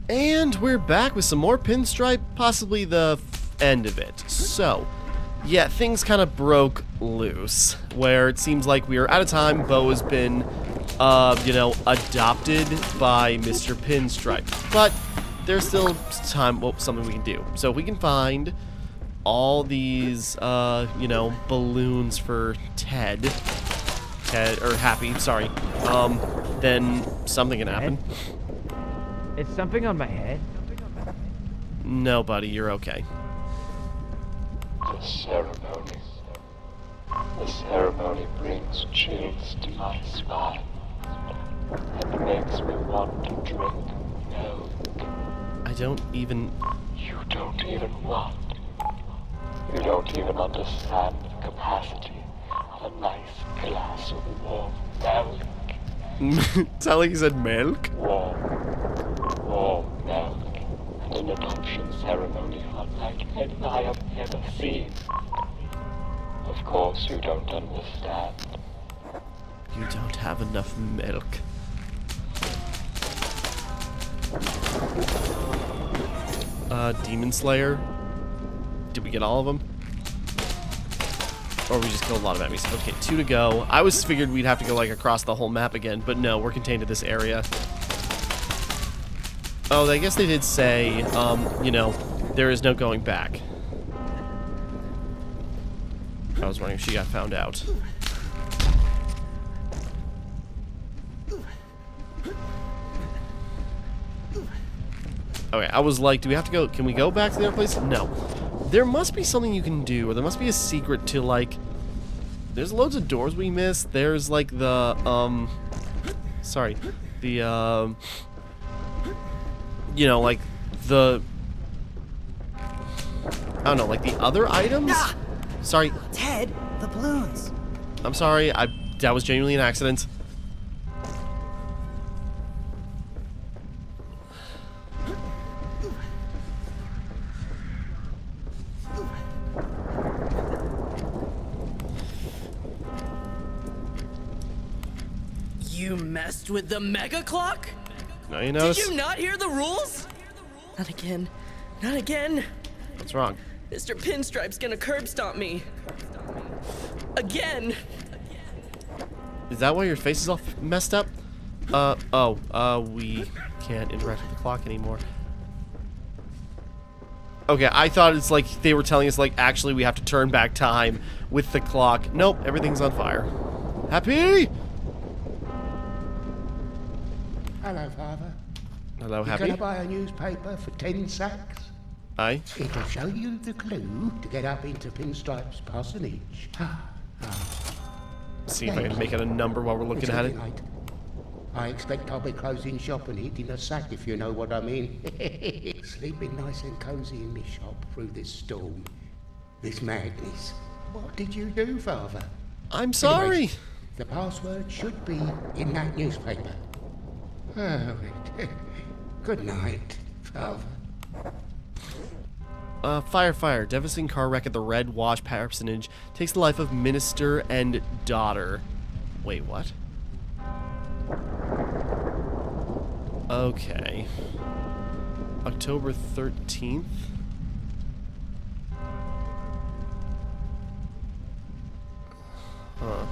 And we're back with some more Pinstripe, possibly the end of it. So, yeah, things kind of broke loose, where it seems like we are out of time. Bo has been, adopted by Mr. Pinstripe. But there's still time, well, something we can do. So if we can find all these, balloons for Ted, or Happy, sorry, then something can happen. It's something on my head. No, buddy, you're okay. The ceremony. The ceremony brings chills to my spine and makes me want to drink milk. I don't even... You don't even want. You don't even understand the capacity of a nice glass of warm milk. Sound like you said milk? Warm milk, and an adoption ceremony unlike any I have ever seen. Of course you don't understand. You don't have enough milk. Demon Slayer? Did we get all of them? Or we just killed a lot of enemies. Okay, 2 to go. I was figured we'd have to go like across the whole map again, but no, we're contained to this area. Oh, I guess they did say, there is no going back. I was wondering if she got found out. Okay, I was like, do we have to go? Can we go back to the other place? No. There must be something you can do, or there must be a secret to, like... There's loads of doors we missed. There's, like, the, Sorry. The, like, the... I don't know, like, the other items? Ah! Sorry. Ted, the balloons. I'm sorry. That was genuinely an accident. You messed with the mega clock? No, you notice? Did you not hear the rules? Not again. Not again. What's wrong? Mr. Pinstripe's gonna curb stomp me. Again. Is that why your face is all messed up? We can't interact with the clock anymore. Okay, I thought it's like they were telling us, like, actually we have to turn back time with the clock. Nope, everything's on fire. Happy? Hello, Father. Hello, You're Happy? gonna buy a newspaper for 10 sacks? Aye. It'll show you the clue to get up into Pinstripe's parsonage. See if I can make it a number while we're looking at it. Late. I expect I'll be closing shop and eating a sack, if you know what I mean. Sleeping nice and cozy in my shop through this storm, this madness. What did you do, Father? I'm sorry. Anyways, the password should be in that newspaper. Oh, good night, Father. Fire. Devastating car wreck at the Red Wash parsonage takes the life of minister and daughter. Wait, what? Okay. October 13th? Huh.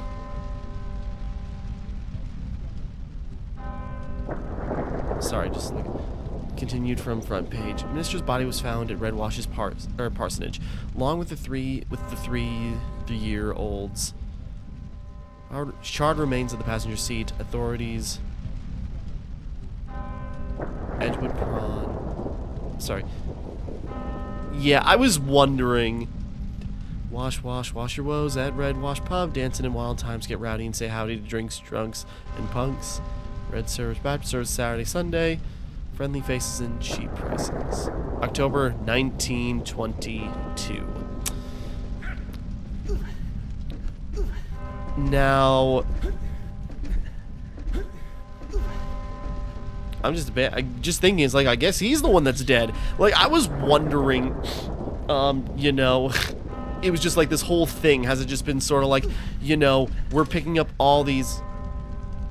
Sorry, just like... Continued from front page. Minister's body was found at Red Wash's parsonage, along with the three-year-olds. Charred remains of the passenger seat. Authorities. Edgewood Prawn. Sorry. Yeah, I was wondering. Wash your woes at Red Wash Pub. Dancing in wild times, get rowdy and say howdy to drinks, drunks, and punks. Red serves Baptist serves Saturday, Sunday. Friendly faces and cheap prices. October 1922. Now, I'm just thinking, it's like, I guess he's the one that's dead. Like, I was wondering, it was just like this whole thing. Has it just been sort of like, we're picking up all these...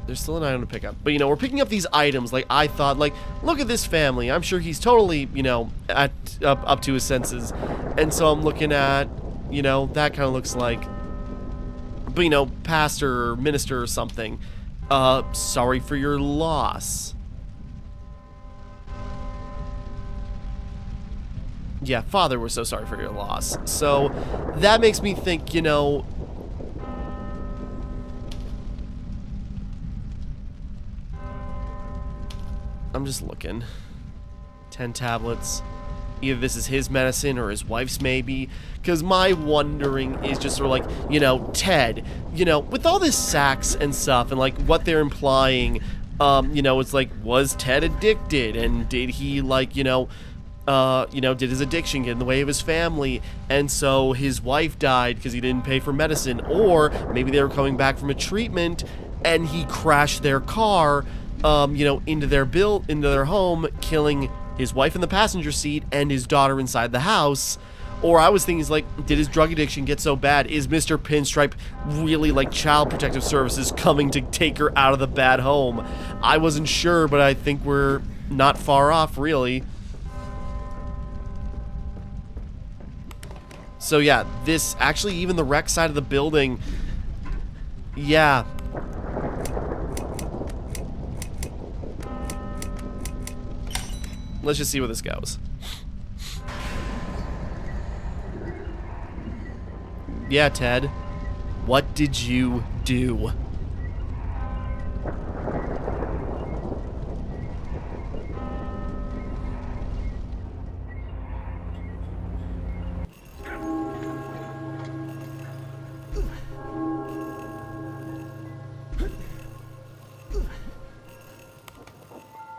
There's still an item to pick up. But, you know, we're picking up these items. Like, I thought, like, look at this family. I'm sure he's totally, you know, up to his senses. And so I'm looking at, you know, that kind of looks like, but, you know, pastor or minister or something. Sorry for your loss. Yeah, Father, we're so sorry for your loss. So that makes me think, you know, I'm just looking. 10 tablets. Either this is his medicine or his wife's maybe. Because my wondering is just sort of like, you know, Ted, you know, with all this sax and stuff and like what they're implying, you know, it's like, was Ted addicted? And did he like, you know, did his addiction get in the way of his family? And so his wife died because he didn't pay for medicine. Or maybe they were coming back from a treatment and he crashed their car, you know, into their home, killing his wife in the passenger seat and his daughter inside the house. Or I was thinking, like, did his drug addiction get so bad? Is Mr. Pinstripe really like Child Protective Services coming to take her out of the bad home? I wasn't sure, but I think we're not far off, really. So yeah, this, actually even the wreck side of the building, yeah. Let's just see where this goes. Yeah, Ted. What did you do?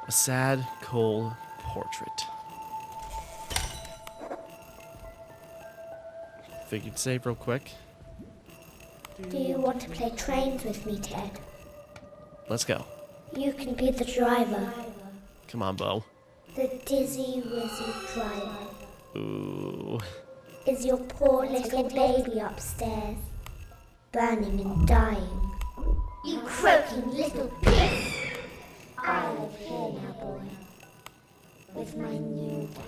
A sad, cold portrait. Figured save real quick. Do you want to play trains with me, Ted? Let's go. You can be the driver. Come on, Bo. The dizzy wizzy driver. Ooh. Is your poor little baby upstairs, burning and dying? You croaking little pig! I live here now, boy, with my new daddy.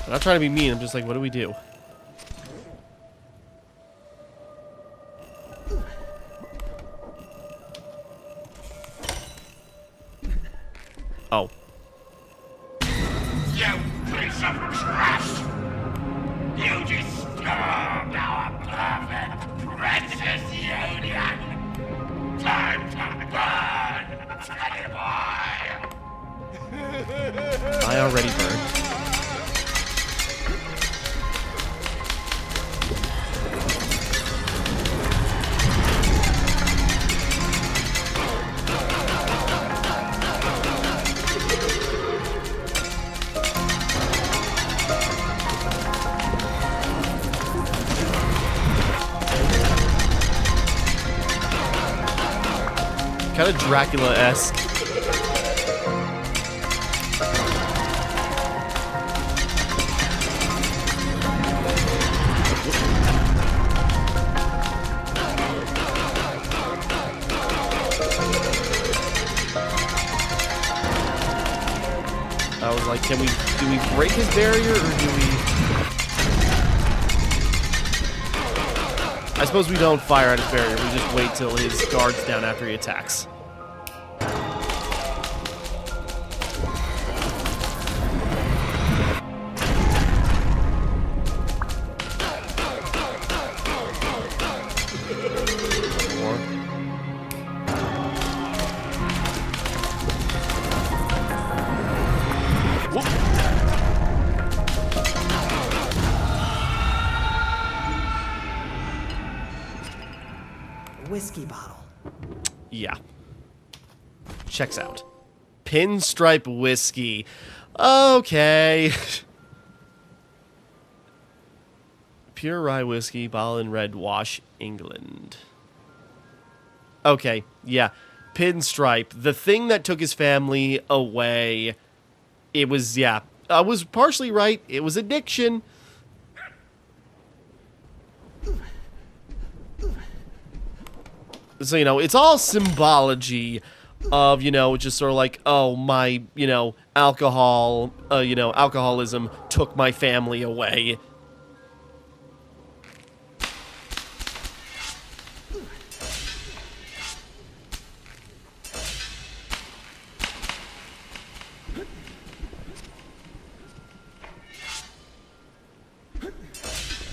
I'm not trying to be mean, I'm just like, what do we do? Oh. You piece of trash! You disturbed our perfect precious union! Time to burn, Teddy boy! I already burned. Kind of Dracula-esque. I was like, do we break his barrier or do we... I suppose we don't fire at his barrier, we just wait till his guard's down after he attacks. Whiskey bottle. Yeah. Checks out. Pinstripe whiskey. Okay. Pure rye whiskey, bottled in Red Wash, England. Okay, yeah. Pinstripe, the thing that took his family away, it was, yeah, I was partially right. It was addiction. So, you know, it's all symbology of, you know, just sort of like, oh, my, you know, alcoholism took my family away.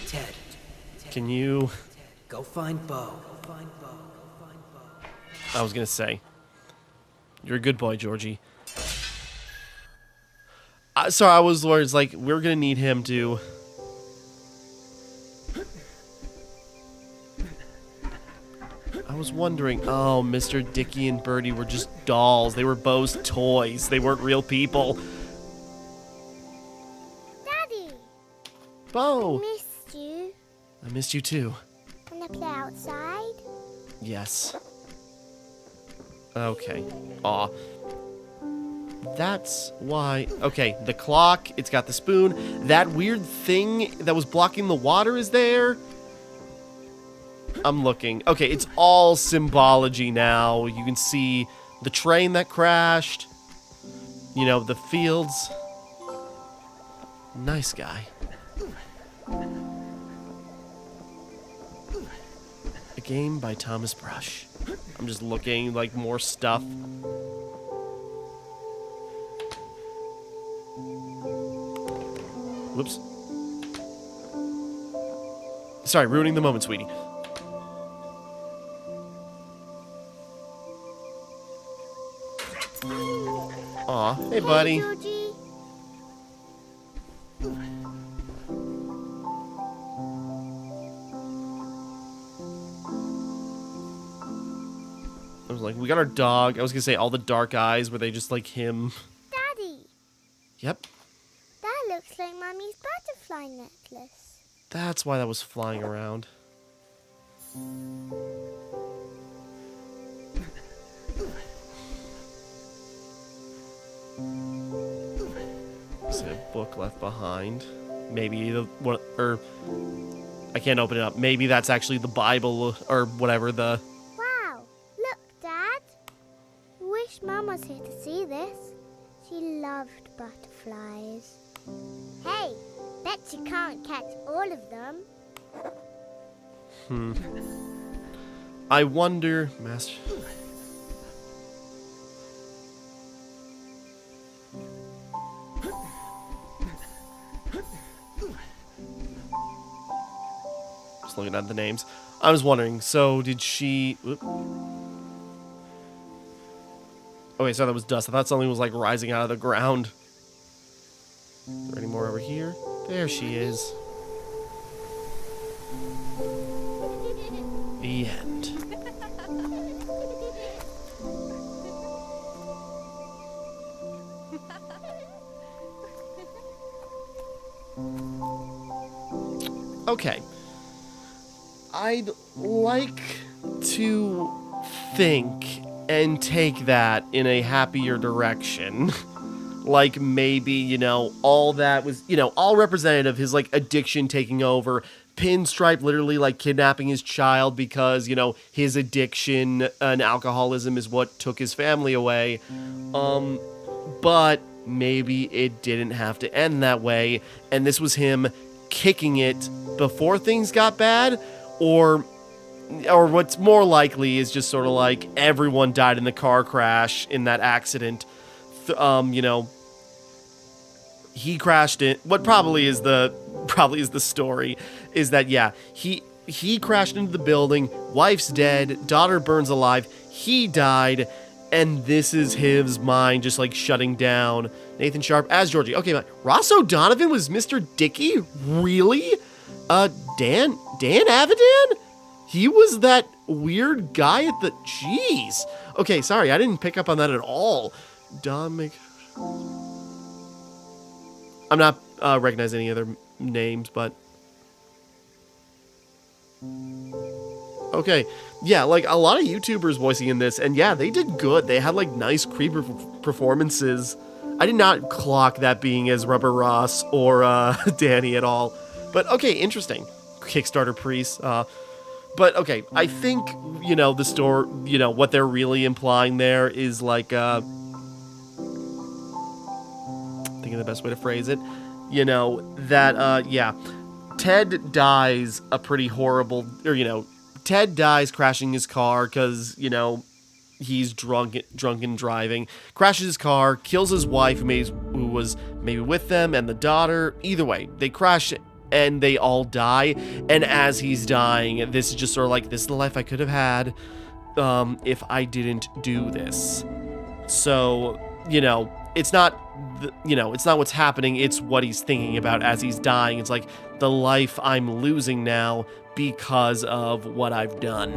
Ted, Can you... go find Bo. I was gonna say. You're a good boy, Georgie. Sorry, I was worried. It's like, we're gonna need him to... I was wondering, oh, Mr. Dicky and Birdie were just dolls. They were Bo's toys. They weren't real people. Daddy, Bo! missed you. I missed you too. Wanna play outside? Yes. Okay. Aw. That's why... Okay, the clock, it's got the spoon. That weird thing that was blocking the water is there. I'm looking. Okay, it's all symbology now. You can see the train that crashed. You know, the fields. Nice guy. A game by Thomas Brush. I'm just looking, like, more stuff. Whoops. Sorry, ruining the moment, sweetie. Aw, hey, buddy. Georgie. I was like, we got our dog. I was gonna say all the dark eyes, were they just like him? Daddy, Yep. that looks like Mummy's butterfly necklace. That's why that was flying around. Is there a book left behind? Maybe the what? Or I can't open it up. Maybe that's actually the Bible or whatever. The Wow, look, Dad. Wish Mum was here to see this. She loved butterflies. Hey, bet you can't catch all of them. I wonder, Master. Just looking at the names. I was wondering, so did she... Whoop. Okay, so that was dust. I thought something was like rising out of the ground. Is there any more over here? There she is. The end. Okay. I'd like to think and take that in a happier direction. Like maybe, you know, all that was, you know, all representative, his like addiction taking over, Pinstripe literally like kidnapping his child because, you know, his addiction and alcoholism is what took his family away. But maybe it didn't have to end that way, and this was him kicking it before things got bad, or what's more likely is just sort of like everyone died in the car crash in that accident. You know, he crashed it. What probably is the story is that, yeah, he crashed into the building, wife's dead, daughter burns alive, he died, and this is his mind just like shutting down. Nathan Sharp as Georgie. Okay, but Ross O'Donovan was Mr. Dickey? Really? Dan Avidan? He was that weird guy at the... Jeez. Okay, sorry, I didn't pick up on that at all. Don I'm not recognizing any other names, but... Okay. Yeah, like a lot of YouTubers voicing in this, and yeah, they did good. They had like nice creepy performances. I did not clock that being as Rubber Ross or Danny at all. But okay, interesting. Kickstarter priest. But okay, I think, you know, the store, you know, what they're really implying there is like, thinking the best way to phrase it, you know, that, yeah, Ted dies a pretty horrible, or, you know, Ted dies crashing his car because, you know, he's drunken driving, crashes his car, kills his wife who was maybe with them, and the daughter. Either way, they crash and they all die. And as he's dying, this is just sort of like, this is the life I could have had if I didn't do this. So, you know, it's not, it's not what's happening, it's what he's thinking about as he's dying. It's like the life I'm losing now because of what I've done.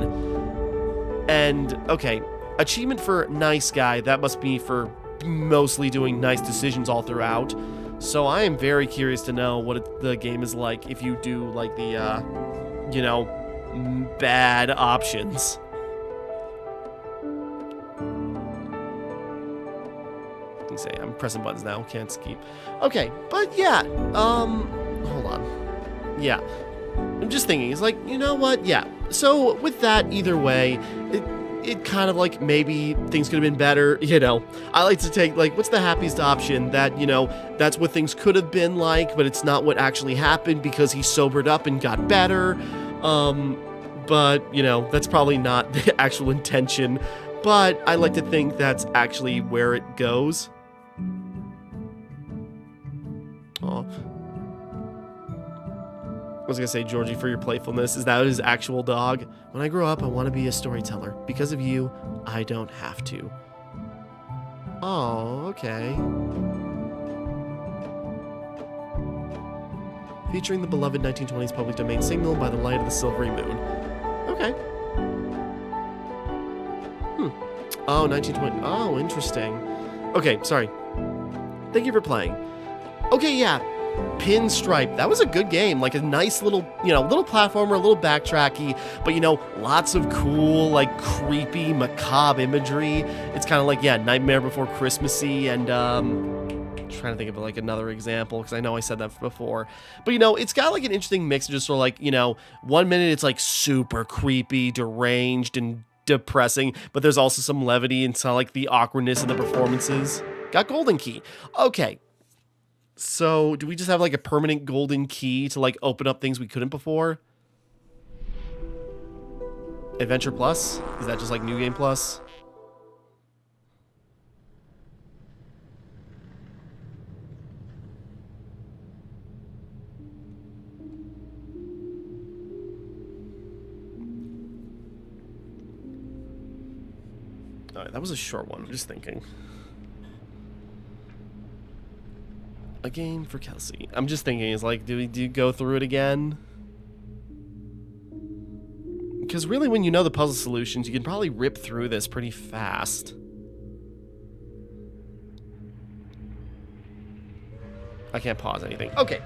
And, okay, achievement for nice guy, that must be for mostly doing nice decisions all throughout. So I am very curious to know what the game is like if you do, like, the, you know, bad options. Say I'm pressing buttons now, can't skip. Okay, but yeah, hold on. Yeah, I'm just thinking, it's like, you know what? Yeah, so with that, either way, it kind of like maybe things could have been better, you know. I like to take, like, what's the happiest option? That, you know, that's what things could have been like, but it's not what actually happened because he sobered up and got better. But, you know, that's probably not the actual intention, but I like to think that's actually where it goes. Aw. I was gonna say, Georgie, for your playfulness, is that his actual dog? When I grow up, I want to be a storyteller. Because of you, I don't have to. Oh, okay. Featuring the beloved 1920s public domain signal by the light of the silvery moon. Okay. Oh, 1920. Oh, interesting. Okay, sorry. Thank you for playing. Okay, yeah. Pinstripe. That was a good game. Like a nice little, you know, little platformer, a little backtracky, but, you know, lots of cool, like, creepy, macabre imagery. It's kind of like, yeah, Nightmare Before Christmassy, and, trying to think of, like, another example, because I know I said that before. But, you know, it's got, like, an interesting mix of just sort of, like, you know, one minute it's, like, super creepy, deranged, and depressing, but there's also some levity and some, like, the awkwardness in the performances. Got golden key. Okay. So, do we just have, like, a permanent golden key to, like, open up things we couldn't before? Adventure Plus? Is that just, like, New Game Plus? Alright, that was a short one. I'm just thinking. A game for Kelsey. I'm just thinking, is like, do you go through it again? Because really, when you know the puzzle solutions, you can probably rip through this pretty fast. I can't pause anything. Okay.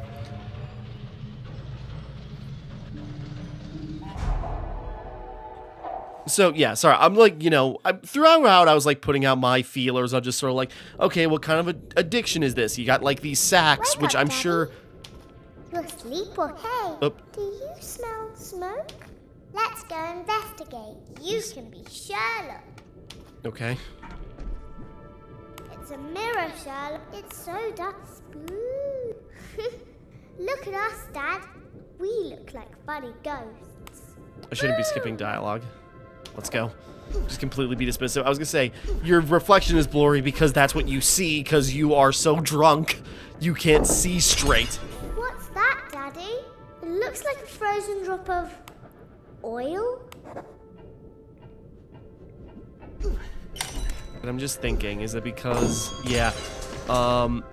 So, yeah, sorry, I'm like, you know, throughout I was like putting out my feelers. I'm just sort of like, okay, what kind of addiction is this? You got like these sacks, which I'm sure... You asleep or hey? Do you smell smoke? Let's go investigate. You can be Sherlock. Okay. It's a mirror, Sherlock. It's so dark. Spoo. Look at us, Dad. We look like funny ghosts. I shouldn't be skipping dialogue. Let's go. Just completely be dismissive. I was gonna say, your reflection is blurry because that's what you see, because you are so drunk, you can't see straight. What's that, Daddy? It looks like a frozen drop of oil. But I'm just thinking, is it because, yeah, Why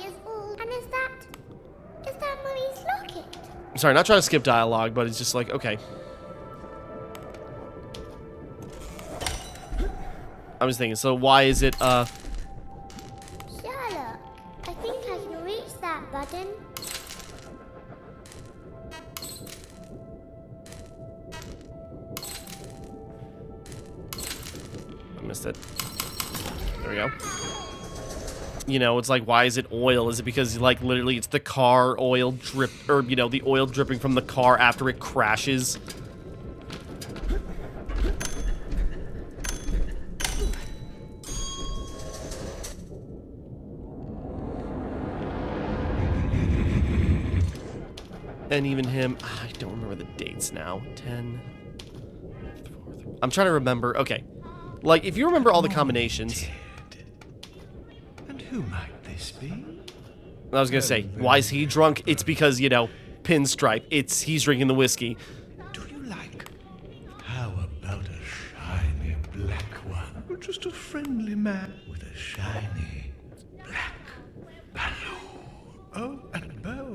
is all... And is that Mummy's locket? I'm sorry, not trying to skip dialogue, but it's just like, okay. I was thinking, so why is it, Sherlock, I think I can reach that button. missed it. There we go. You know, it's like, why is it oil? Is it because, like, literally it's the car oil drip, or, you know, the oil dripping from the car after it crashes? And even him, I don't remember the dates now. 10. I'm trying to remember. Okay. Like, if you remember all the combinations. And who might this be? I was gonna say, why is he drunk? It's because, you know, Pinstripe. He's drinking the whiskey. Do you like? How about a shiny black one? Or just a friendly man with a shiny black balloon? Oh, and Bo,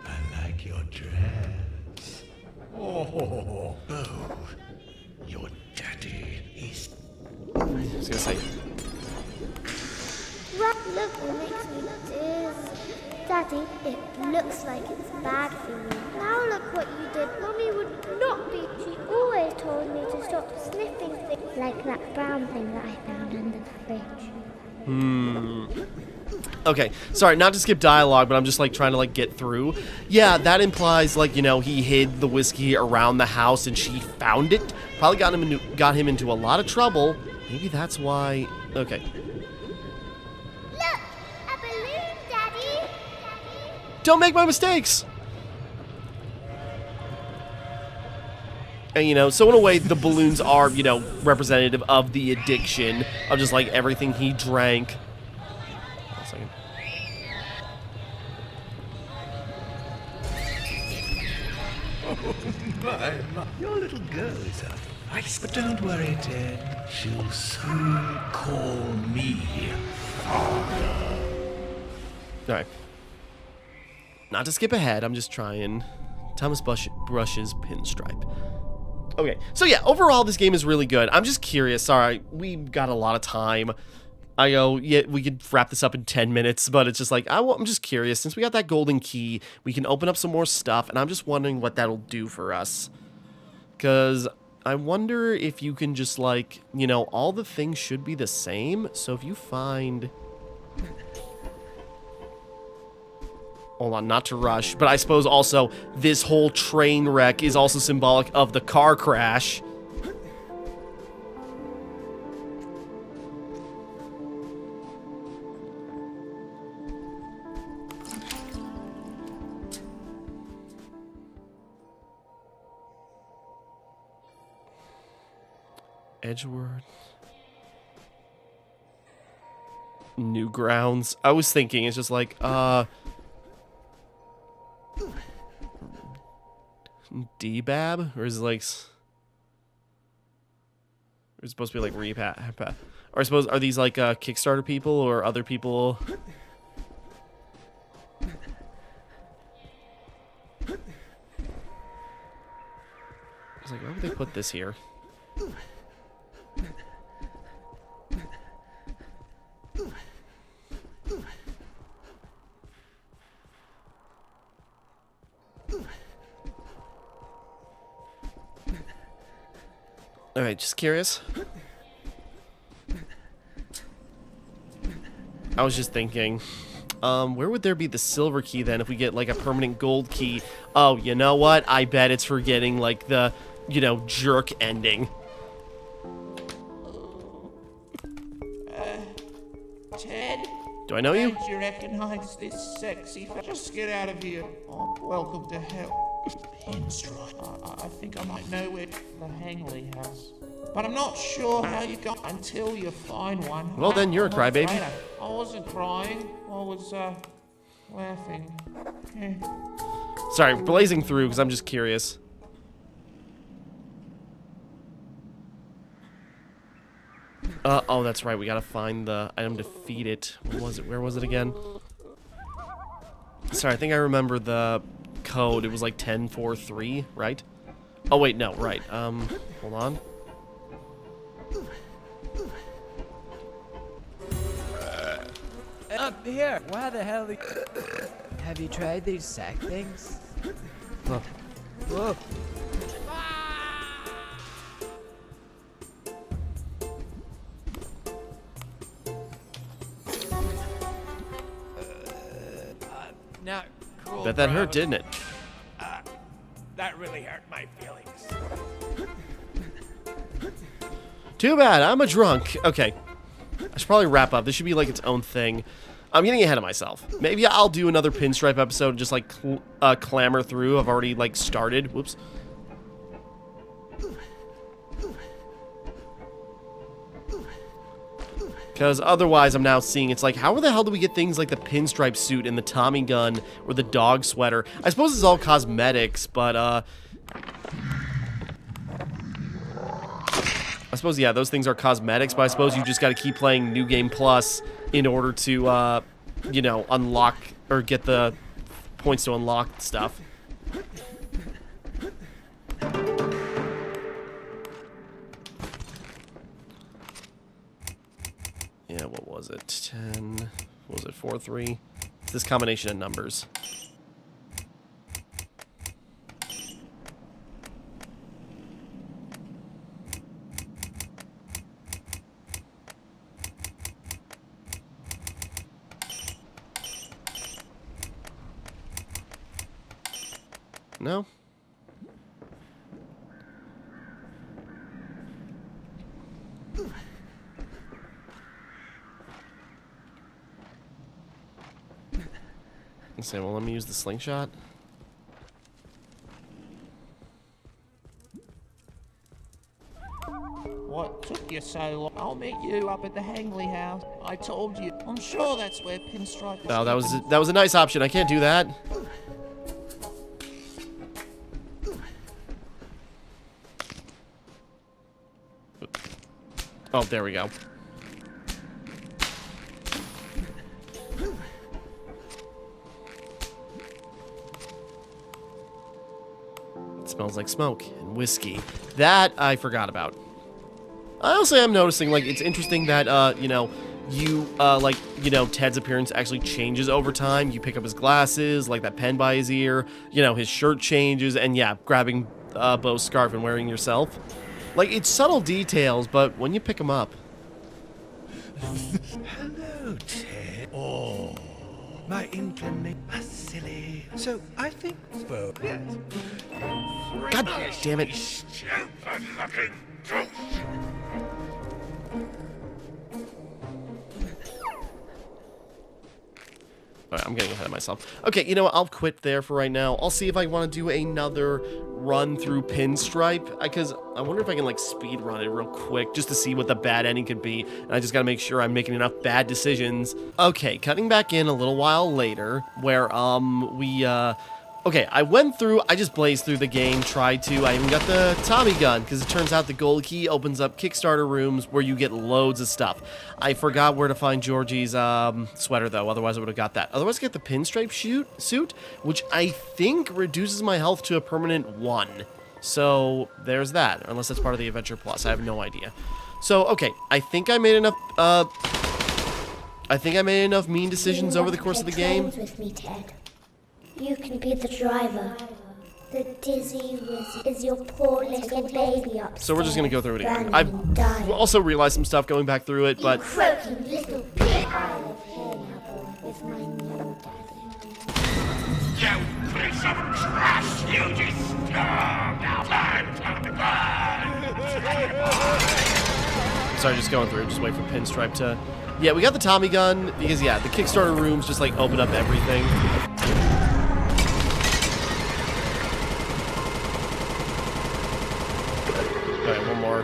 I like your dress. Oh, Bo, your daddy is... I was gonna say, Look what makes me dizzy. Daddy, it looks like it's bad for you. Now look what you did. Mommy would not be. She always told me to stop sniffing things like that brown thing that I found under the fridge. okay, sorry, not to skip dialogue, but I'm just, like, trying to, like, get through. Yeah, that implies, like, you know, he hid the whiskey around the house and she found it. Probably got him into a lot of trouble. Maybe that's why... Okay. Look! A balloon, Daddy! Don't make my mistakes! And, you know, so in a way, the balloons are, you know, representative of the addiction of just, like, everything he drank. Hold on a second. My, your little girl is a feist, but don't worry, Ted. She'll soon call me father. Alright. Not to skip ahead, I'm just trying. Thomas Brush's Pinstripe. Okay, so yeah, overall this game is really good. I'm just curious, sorry, we've got a lot of time. I go, yeah, we could wrap this up in 10 minutes, but it's just like, I'm just curious. Since we got that golden key, we can open up some more stuff, and I'm just wondering what that'll do for us. Because I wonder if you can just, like, you know, all the things should be the same. So if you find... Hold on, not to rush, but I suppose also this whole train wreck is also symbolic of the car crash. Edgeworth. Newgrounds. I was thinking, it's just like, D-Bab? Or is it like... Or is it supposed to be like Repat? Or I suppose, are these like Kickstarter people or other people? I was like, why would they put this here? Alright, just curious. I was just thinking, where would there be the silver key then if we get like a permanent gold key? Oh, you know what? I bet it's for getting like the, you know, jerk ending. Ted? Do I know you? Don't you recognize this sexy Just get out of here. Oh, welcome to hell. Pinstripe. I think I might know where the Hangley house. But I'm not sure how you got until you find one. Well, then you're a crybaby. I wasn't crying. I was, laughing. Sorry, blazing through because I'm just curious. Oh, that's right. We gotta find the item to feed it. What was it? Where was it again? Sorry, I think I remember the code. It was like 1043, right? Oh, wait, no, right. Hold on. Up here! Why the hell? Have you tried these sack things? Huh. Whoa! Not cool. Bet that bro. hurt, didn't it? That really hurt my feelings. Too bad, I'm a drunk. Okay, I should probably wrap up. This should be like its own thing. I'm getting ahead of myself. Maybe I'll do another Pinstripe episode and just like clamor through. I've already like started. Whoops. Because otherwise I'm now seeing it's like, how the hell do we get things like the Pinstripe suit and the Tommy gun or the dog sweater? I suppose it's all cosmetics, but I suppose, yeah, those things are cosmetics, but I suppose you just got to keep playing New Game Plus in order to, you know, unlock or get the points to unlock stuff. Yeah, what was it? 10, what was it, 4, 3? It's this combination of numbers. No? Say, well, let me use the slingshot. What took you so long? I'll meet you up at the Hangley house. I told you. I'm sure that's where Pinstripe is. Oh, that was a nice option. I can't do that. Oh, there we go. It smells like smoke and whiskey. That I forgot about. I also am noticing, like, it's interesting that, you know, like, you know, Ted's appearance actually changes over time. You pick up his glasses, like that pen by his ear, you know, his shirt changes, and yeah, grabbing Bo's scarf and wearing yourself. Like, it's subtle details, but when you pick them up. Hello, Ted. Oh, my inclination. Silly. So, I think Bo. Yes. God damn it. Stupid-looking goose. Alright, I'm getting ahead of myself. Okay, you know what? I'll quit there for right now. I'll see if I want to do another run through Pinstripe, because I wonder if I can, like, speed run it real quick just to see what the bad ending could be. And I just gotta make sure I'm making enough bad decisions. Okay, cutting back in a little while later, where, okay, I went through, I just blazed through the game, tried to, I even got the Tommy gun, because it turns out the gold key opens up Kickstarter rooms where you get loads of stuff. I forgot where to find Georgie's sweater, though, otherwise I would have got that. Otherwise, I get the Pinstripe suit, which I think reduces my health to a permanent 1. So, there's that, unless that's part of the Adventure Plus, I have no idea. So, okay, I think I made enough, mean decisions over the course of the game. With me, Ted. You can be the driver. The dizzy wizard is your poor little baby upstairs. So we're just gonna go through it again. Burning and dying. I've also realized some stuff going back through it, but You croaking little pig. I live here now, boy, with my new daddy. You piece of trash! You disturbed our time! sorry, just going through. Just wait for Pinstripe to. Yeah, we got the Tommy gun because yeah, the Kickstarter rooms just like open up everything. Alright, one more.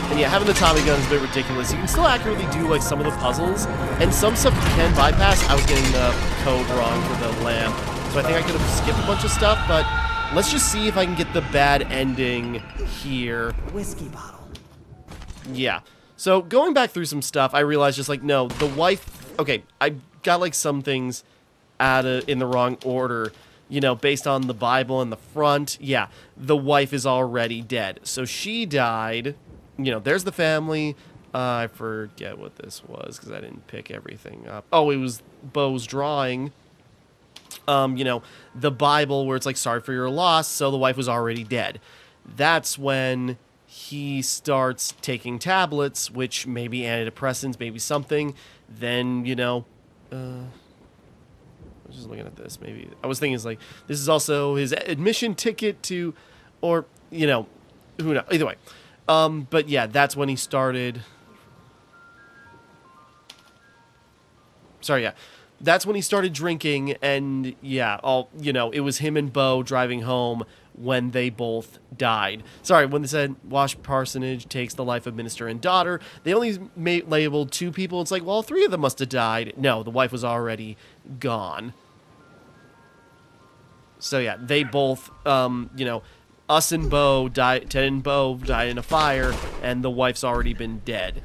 And yeah, having the Tommy gun is a bit ridiculous. You can still accurately do like some of the puzzles, and some stuff you can bypass. I was getting the code wrong for the lamp, so I think I could have skipped a bunch of stuff, but let's just see if I can get the bad ending here. Whiskey bottle. Yeah. So going back through some stuff, I realized just like, no, the wife, okay, I got like some things in the wrong order. You know, based on the Bible in the front, yeah, the wife is already dead. So she died. You know, there's the family. I forget what this was because I didn't pick everything up. Oh, it was Bo's drawing. You know, the Bible where it's like, sorry for your loss. So the wife was already dead. That's when he starts taking tablets, which maybe antidepressants, maybe something. Then, you know, was just looking at this. Maybe I was thinking it's like this is also his admission ticket to, or you know, who knows? Either way, but yeah, that's when he started. Sorry, yeah, that's when he started drinking, and yeah, it was him and Bo driving home when they both died. Sorry, when they said Wash Parsonage takes the life of minister and daughter, they only labeled 2 people. It's like, well, 3 of them must have died. No, the wife was already gone. So yeah, they both, us and Bo died. Ted and Bo died in a fire, and the wife's already been dead.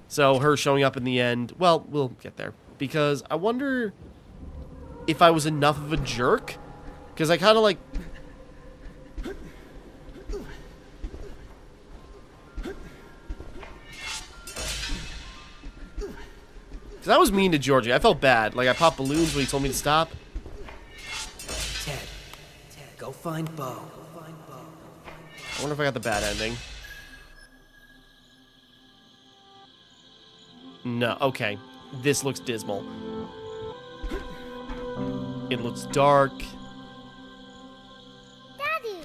So her showing up in the end, well, we'll get there. Because I wonder if I was enough of a jerk. Because I kind of like... Because I was mean to Georgie. I felt bad. Like, I popped balloons when he told me to stop. Ted, go find Bo. I wonder if I got the bad ending. No, okay. This looks dismal. It looks dark. Daddy,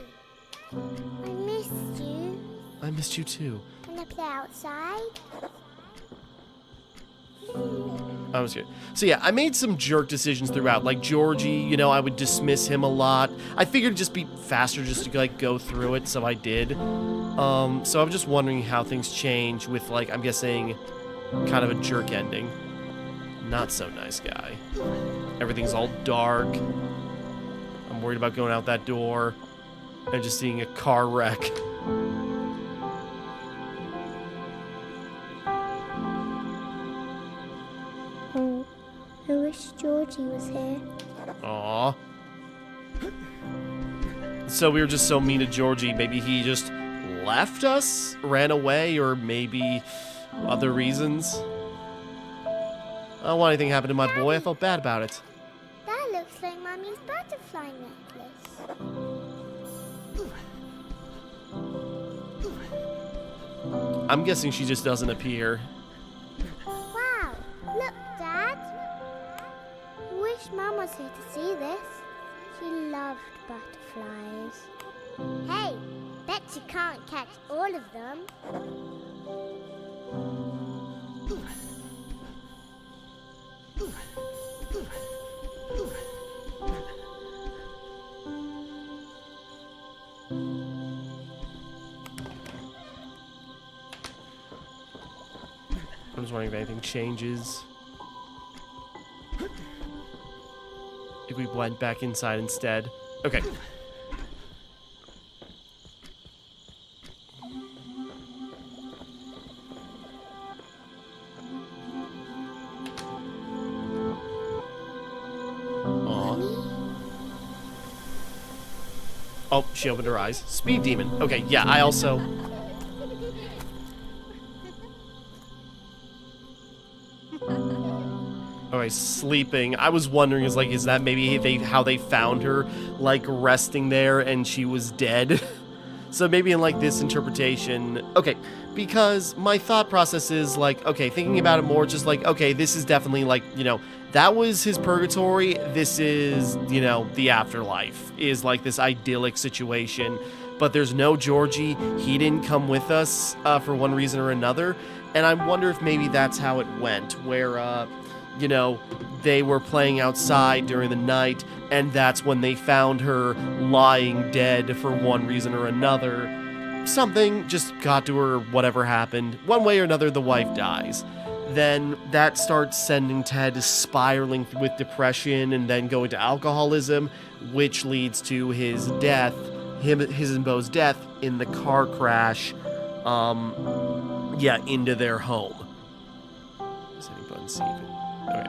I missed you. I missed you too. Can I play outside? I was good. So yeah, I made some jerk decisions throughout. Like Georgie, I would dismiss him a lot. I figured it'd just be faster just to like go through it, so I did. So I'm just wondering how things change with like, I'm guessing, kind of a jerk ending. Not so nice guy. Everything's all dark. I'm worried about going out that door and just seeing a car wreck. Oh, I wish Georgie was here. Aww. So we were just so mean to Georgie. Maybe he just left us, ran away, or maybe other reasons. I don't want anything to happen to my boy. I felt bad about it. That looks like Mummy's butterfly necklace. I'm guessing she just doesn't appear. Wow, look, Dad. Wish Mum was here to see this. She loved butterflies. Hey, bet you can't catch all of them. I'm just wondering if anything changes. If we went back inside instead. Okay. Oh, she opened her eyes. Speed demon. Okay, yeah, I also... Okay, sleeping. I was wondering, is that maybe how they found her, like, resting there and she was dead? So maybe in, like, this interpretation... Okay, because my thought process is, like, okay, thinking about it more, just like, okay, this is definitely, like, that was his purgatory. This is, the afterlife. Is, like, this idyllic situation. But there's no Georgie. He didn't come with us for one reason or another. And I wonder if maybe that's how it went, where... they were playing outside during the night, and that's when they found her lying dead for one reason or another. Something just got to her, whatever happened. One way or another, the wife dies. Then that starts sending Ted spiraling with depression and then going to alcoholism, which leads to his death, his and Bo's death in the car crash, into their home. Setting button, see if it... Okay.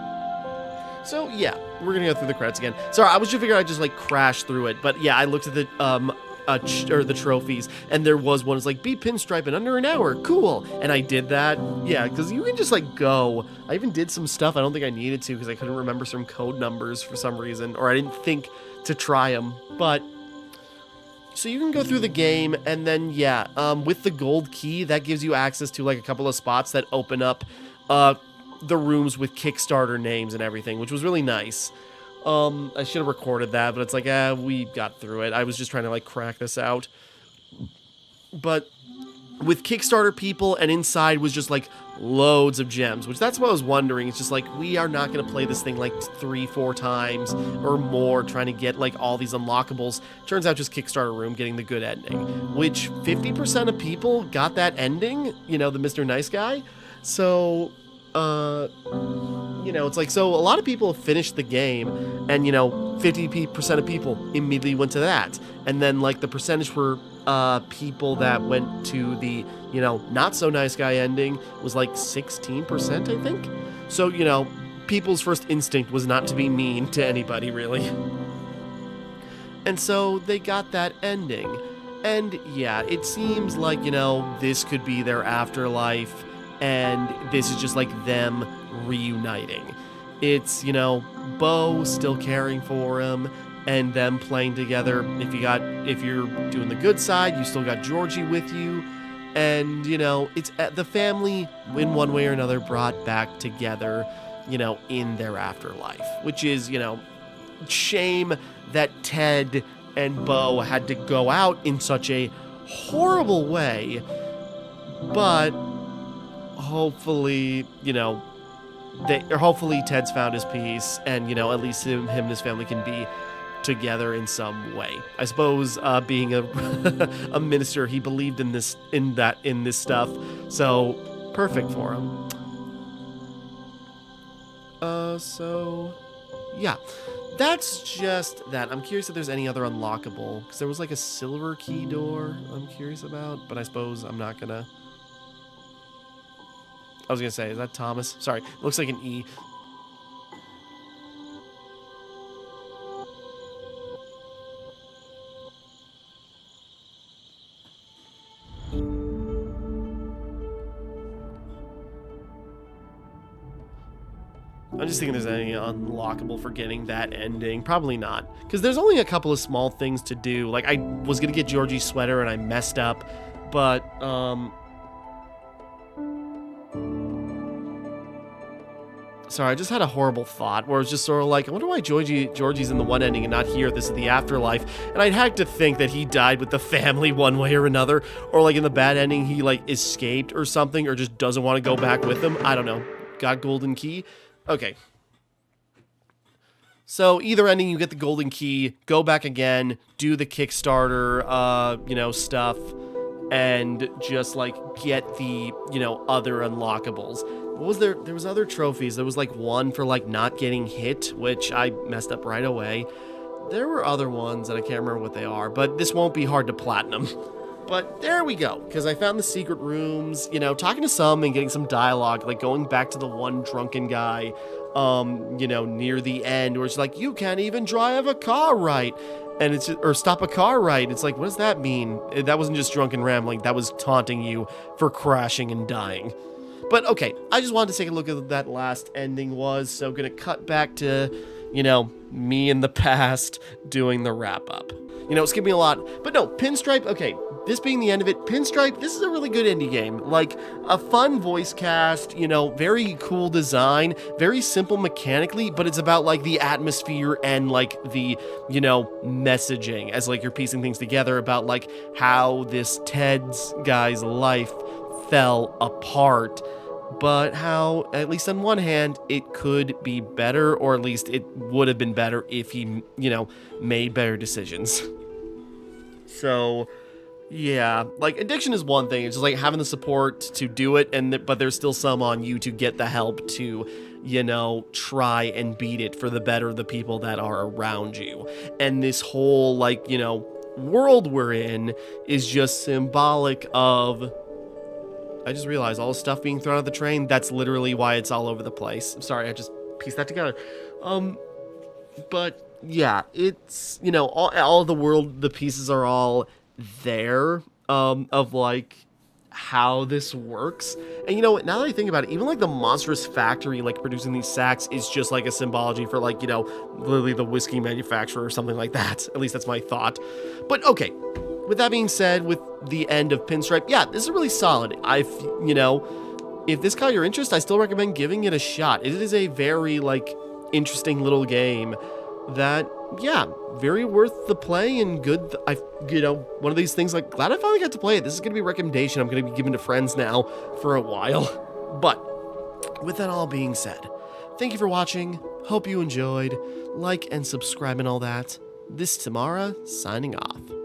So, yeah, we're gonna go through the credits again. Sorry, I was just figuring I'd just, like, crash through it. But, yeah, I looked at the, the trophies, and there was one that's like, beat Pinstripe in under an hour. Cool. And I did that. Yeah, because you can just, like, go. I even did some stuff I don't think I needed to because I couldn't remember some code numbers for some reason, or I didn't think to try them. But... So you can go through the game, and then, with the gold key, that gives you access to, like, a couple of spots that open up, the rooms with Kickstarter names and everything, which was really nice. I should have recorded that, but it's like, we got through it. I was just trying to, like, crack this out. But with Kickstarter people, and inside was just, like, loads of gems, which that's what I was wondering. It's just like, we are not going to play this thing, like, 3-4 times or more trying to get, like, all these unlockables. Turns out just Kickstarter Room getting the good ending, which 50% of people got that ending, you know, the Mr. Nice Guy. So, you know, it's like, so a lot of people have finished the game, and, you know, 50% of people immediately went to that. And then, like, the percentage for people that went to the, you know, not so nice guy ending was like 16%, I think. So, you know, people's first instinct was not to be mean to anybody, really. And so they got that ending. And yeah, it seems like, you know, this could be their afterlife, and this is just like them reuniting. It's, you know, Bo still caring for him, and them playing together. If you're doing the good side, you still got Georgie with you, and, you know, it's the family in one way or another brought back together, you know, in their afterlife, which is, you know, shame that Ted and Bo had to go out in such a horrible way, but hopefully, you know, hopefully Ted's found his peace, and, you know, at least him and his family can be together in some way. I suppose being a a minister, he believed in this stuff, so perfect for him. So yeah, that's just that. I'm curious if there's any other unlockable, because there was like a silver key door I'm curious about, but I suppose I'm not gonna. I was gonna say, is that Thomas? Sorry, it looks like an E. I'm just thinking if there's any unlockable for getting that ending. Probably not, because there's only a couple of small things to do. Like, I was gonna get Georgie's sweater and I messed up, but sorry, I just had a horrible thought where it was just sort of like, I wonder why Georgie's in the one ending and not here. This is the afterlife. And I'd had to think that he died with the family one way or another, or like in the bad ending he like escaped or something, or just doesn't want to go back with them. I don't know. Got golden key. Okay. So either ending, you get the golden key, go back again, do the Kickstarter, you know, stuff, and just like get the, you know, other unlockables. What was there? There was other trophies. There was like one for like not getting hit, which I messed up right away. There were other ones that I can't remember what they are, but this won't be hard to platinum. But there we go, because I found the secret rooms, you know, talking to some and getting some dialogue, like going back to the one drunken guy, you know, near the end, where it's like, you can't even drive a car right, and it's, or stop a car right. It's like, what does that mean? That wasn't just drunken rambling, that was taunting you for crashing and dying. But okay, I just wanted to take a look at what that last ending was, so I'm gonna cut back to, you know, me in the past doing the wrap-up. You know, skipping a lot, but no, Pinstripe, okay, this being the end of it, Pinstripe, this is a really good indie game. Like, a fun voice cast, you know, very cool design, very simple mechanically, but it's about, like, the atmosphere and, like, the, you know, messaging as, like, you're piecing things together about, like, how this Ted's guy's life fell apart, but how, at least on one hand, it could be better, or at least it would have been better if he, you know, made better decisions. So, yeah, like, addiction is one thing. It's just like having the support to do it, but there's still some on you to get the help to, you know, try and beat it for the better of the people that are around you. And this whole, like, you know, world we're in is just symbolic of... I just realized all the stuff being thrown out the train, that's literally why it's all over the place. I'm sorry, I just pieced that together. But yeah, it's, you know, all of the world, the pieces are all there, of like how this works. And you know what, now that I think about it, even like the monstrous factory like producing these sacks is just like a symbology for, like, you know, literally the whiskey manufacturer or something like that. At least that's my thought. But okay, with that being said, with the end of Pinstripe, yeah, this is really solid. You know, if this caught your interest, I still recommend giving it a shot. It is a very, like, interesting little game. that, yeah, very worth the play and good. One of these things, like, glad I finally got to play it. This is going to be a recommendation I'm going to be giving to friends now for a while. But with that all being said, thank you for watching. Hope you enjoyed. Like and subscribe and all that. This is Timmara, signing off.